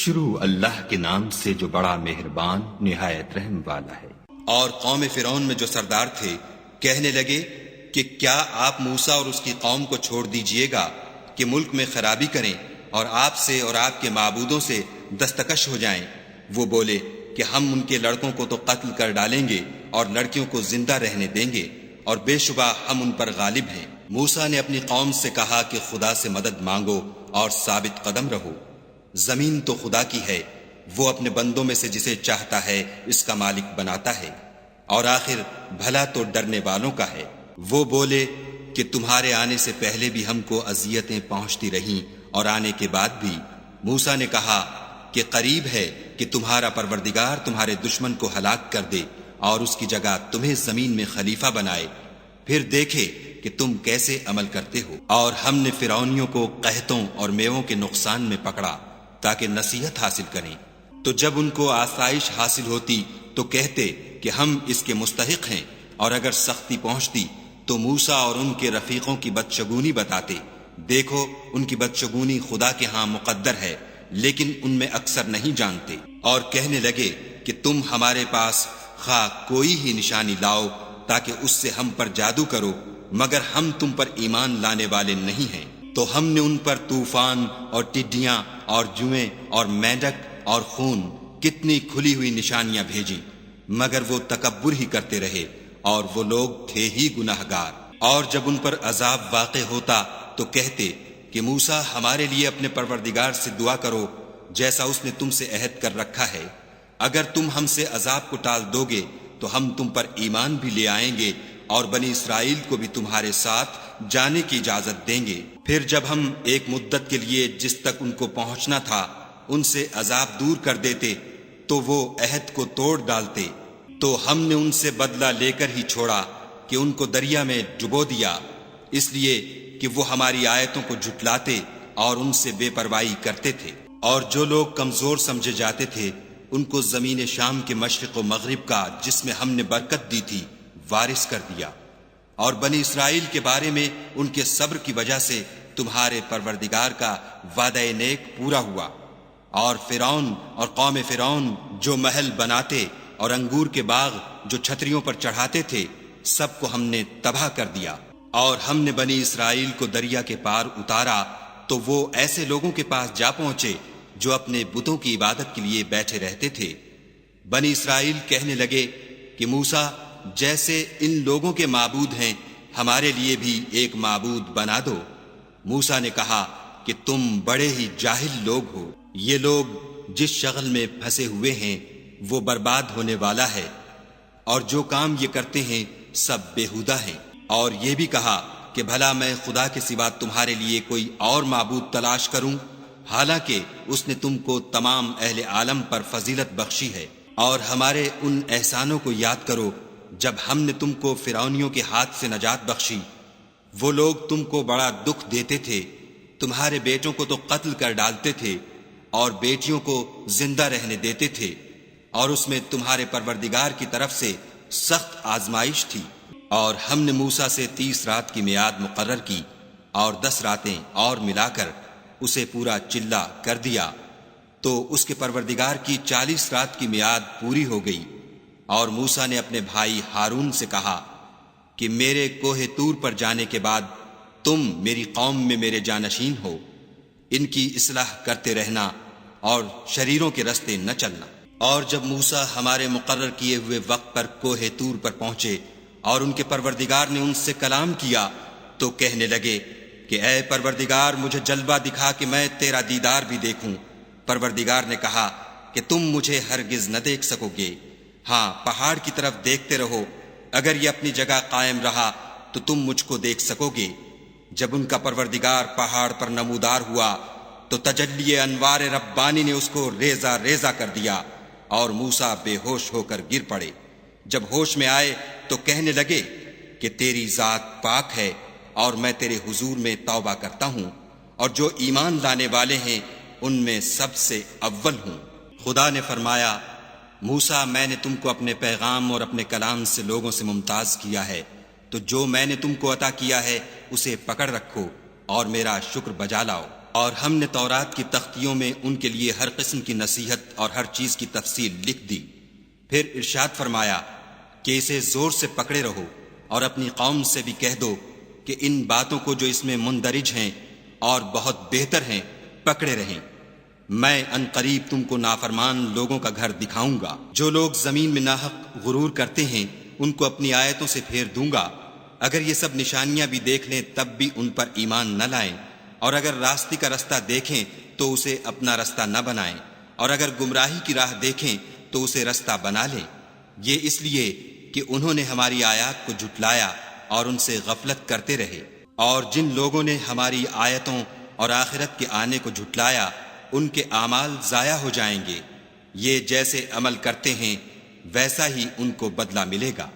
شروع اللہ کے نام سے جو بڑا مہربان نہایت رحم والا ہے۔ اور قوم فرعون میں جو سردار تھے کہنے لگے کہ کیا آپ موسیٰ اور اس کی قوم کو چھوڑ دیجئے گا کہ ملک میں خرابی کریں اور آپ سے اور آپ کے معبودوں سے دستکش ہو جائیں؟ وہ بولے کہ ہم ان کے لڑکوں کو تو قتل کر ڈالیں گے اور لڑکیوں کو زندہ رہنے دیں گے، اور بے شبہ ہم ان پر غالب ہیں۔ موسیٰ نے اپنی قوم سے کہا کہ خدا سے مدد مانگو اور ثابت قدم رہو، زمین تو خدا کی ہے، وہ اپنے بندوں میں سے جسے چاہتا ہے اس کا مالک بناتا ہے، اور آخر بھلا تو ڈرنے والوں کا ہے۔ وہ بولے کہ تمہارے آنے سے پہلے بھی ہم کو اذیتیں پہنچتی رہیں اور آنے کے بعد بھی۔ موسیٰ نے کہا کہ قریب ہے کہ تمہارا پروردگار تمہارے دشمن کو ہلاک کر دے اور اس کی جگہ تمہیں زمین میں خلیفہ بنائے، پھر دیکھے کہ تم کیسے عمل کرتے ہو۔ اور ہم نے فرعونیوں کو قحطوں اور میووں کے نقصان میں پکڑا تاکہ نصیحت حاصل کریں، تو جب ان کو آسائش حاصل ہوتی تو کہتے کہ ہم اس کے مستحق ہیں، اور اگر سختی پہنچتی تو موسیٰ اور ان کے رفیقوں کی بدشگونی بتاتے۔ دیکھو ان کی بدشگونی خدا کے ہاں مقدر ہے، لیکن ان میں اکثر نہیں جانتے۔ اور کہنے لگے کہ تم ہمارے پاس خواہ کوئی ہی نشانی لاؤ تاکہ اس سے ہم پر جادو کرو، مگر ہم تم پر ایمان لانے والے نہیں ہیں۔ تو ہم نے ان پر طوفان اور ٹڈیاں اور جوئیں اور مینڈک اور خون کتنی کھلی ہوئی نشانیاں بھیجیں، مگر وہ تکبر ہی کرتے رہے، اور وہ لوگ تھے ہی گناہگار۔ اور جب ان پر عذاب واقع ہوتا تو کہتے کہ موسیٰ ہمارے لیے اپنے پروردگار سے دعا کرو جیسا اس نے تم سے عہد کر رکھا ہے، اگر تم ہم سے عذاب کو ٹال دو گے تو ہم تم پر ایمان بھی لے آئیں گے اور بنی اسرائیل کو بھی تمہارے ساتھ جانے کی اجازت دیں گے۔ پھر جب ہم ایک مدت کے لیے جس تک ان کو پہنچنا تھا ان سے عذاب دور کر دیتے تو وہ عہد کو توڑ ڈالتے، تو ہم نے ان سے بدلہ لے کر ہی چھوڑا کہ ان کو دریا میں ڈبو دیا، اس لیے کہ وہ ہماری آیتوں کو جھٹلاتے اور ان سے بے پرواہی کرتے تھے۔ اور جو لوگ کمزور سمجھے جاتے تھے ان کو زمین شام کے مشرق و مغرب کا جس میں ہم نے برکت دی تھی وارث کر دیا۔ اور بنی اسرائیل کے بارے میں ان کے صبر کی وجہ سے تمہارے پروردگار کا وعدہ نیک پورا ہوا۔ اور فرعون اور قوم فرعون جو محل بناتے اور انگور کے باغ جو چھتریوں پر چڑھاتے تھے سب کو ہم نے تباہ کر دیا۔ اور ہم نے بنی اسرائیل کو دریا کے پار اتارا تو وہ ایسے لوگوں کے پاس جا پہنچے جو اپنے بتوں کی عبادت کے لیے بیٹھے رہتے تھے۔ بنی اسرائیل کہنے لگے کہ موسیٰ جیسے ان لوگوں کے معبود ہیں ہمارے لیے بھی ایک معبود بنا دو۔ موسیٰ نے کہا کہ تم بڑے ہی جاہل لوگ ہو، یہ لوگ جس شغل میں پھنسے ہوئے ہیں وہ برباد ہونے والا ہے، اور جو کام یہ کرتے ہیں سب بیہودہ ہیں۔ اور یہ بھی کہا کہ بھلا میں خدا کے سوا تمہارے لیے کوئی اور معبود تلاش کروں، حالانکہ اس نے تم کو تمام اہل عالم پر فضیلت بخشی ہے۔ اور ہمارے ان احسانوں کو یاد کرو جب ہم نے تم کو فرعونیوں کے ہاتھ سے نجات بخشی، وہ لوگ تم کو بڑا دکھ دیتے تھے، تمہارے بیٹوں کو تو قتل کر ڈالتے تھے اور بیٹیوں کو زندہ رہنے دیتے تھے، اور اس میں تمہارے پروردگار کی طرف سے سخت آزمائش تھی۔ اور ہم نے موسیٰ سے 30 رات کی میعاد مقرر کی اور 10 راتیں اور ملا کر اسے پورا چلہ کر دیا، تو اس کے پروردگار کی 40 رات کی میعاد پوری ہو گئی۔ اور موسیٰ نے اپنے بھائی ہارون سے کہا کہ میرے کوہ طور پر جانے کے بعد تم میری قوم میں میرے جانشین ہو، ان کی اصلاح کرتے رہنا اور شریروں کے رستے نہ چلنا۔ اور جب موسیٰ ہمارے مقرر کیے ہوئے وقت پر کوہ طور پر پہنچے اور ان کے پروردگار نے ان سے کلام کیا تو کہنے لگے کہ اے پروردگار مجھے جلوہ دکھا کہ میں تیرا دیدار بھی دیکھوں۔ پروردگار نے کہا کہ تم مجھے ہرگز نہ دیکھ سکو گے، ہاں پہاڑ کی طرف دیکھتے رہو، اگر یہ اپنی جگہ قائم رہا تو تم مجھ کو دیکھ سکو گے۔ جب ان کا پروردگار پہاڑ پر نمودار ہوا تو تجلی انوار ربانی نے اس کو ریزہ ریزہ کر دیا اور موسیٰ بے ہوش ہو کر گر پڑے۔ جب ہوش میں آئے تو کہنے لگے کہ تیری ذات پاک ہے اور میں تیرے حضور میں توبہ کرتا ہوں، اور جو ایمان لانے والے ہیں ان میں سب سے اول ہوں۔ خدا نے فرمایا موسیٰ میں نے تم کو اپنے پیغام اور اپنے کلام سے لوگوں سے ممتاز کیا ہے، تو جو میں نے تم کو عطا کیا ہے اسے پکڑ رکھو اور میرا شکر بجا لاؤ۔ اور ہم نے تورات کی تختیوں میں ان کے لیے ہر قسم کی نصیحت اور ہر چیز کی تفصیل لکھ دی۔ پھر ارشاد فرمایا کہ اسے زور سے پکڑے رہو اور اپنی قوم سے بھی کہہ دو کہ ان باتوں کو جو اس میں مندرج ہیں اور بہت بہتر ہیں پکڑے رہیں۔ میں ان قریب تم کو نافرمان لوگوں کا گھر دکھاؤں گا۔ جو لوگ زمین میں ناحق غرور کرتے ہیں ان کو اپنی آیتوں سے پھیر دوں گا۔ اگر یہ سب نشانیاں بھی دیکھ لیں تب بھی ان پر ایمان نہ لائیں، اور اگر راستے کا رستہ دیکھیں تو اسے اپنا رستہ نہ بنائیں، اور اگر گمراہی کی راہ دیکھیں تو اسے رستہ بنا لیں۔ یہ اس لیے کہ انہوں نے ہماری آیات کو جھٹلایا اور ان سے غفلت کرتے رہے۔ اور جن لوگوں نے ہماری آیتوں اور آخرت کے آنے کو جھٹلایا ان کے اعمال ضائع ہو جائیں گے۔ یہ جیسے عمل کرتے ہیں ویسا ہی ان کو بدلہ ملے گا۔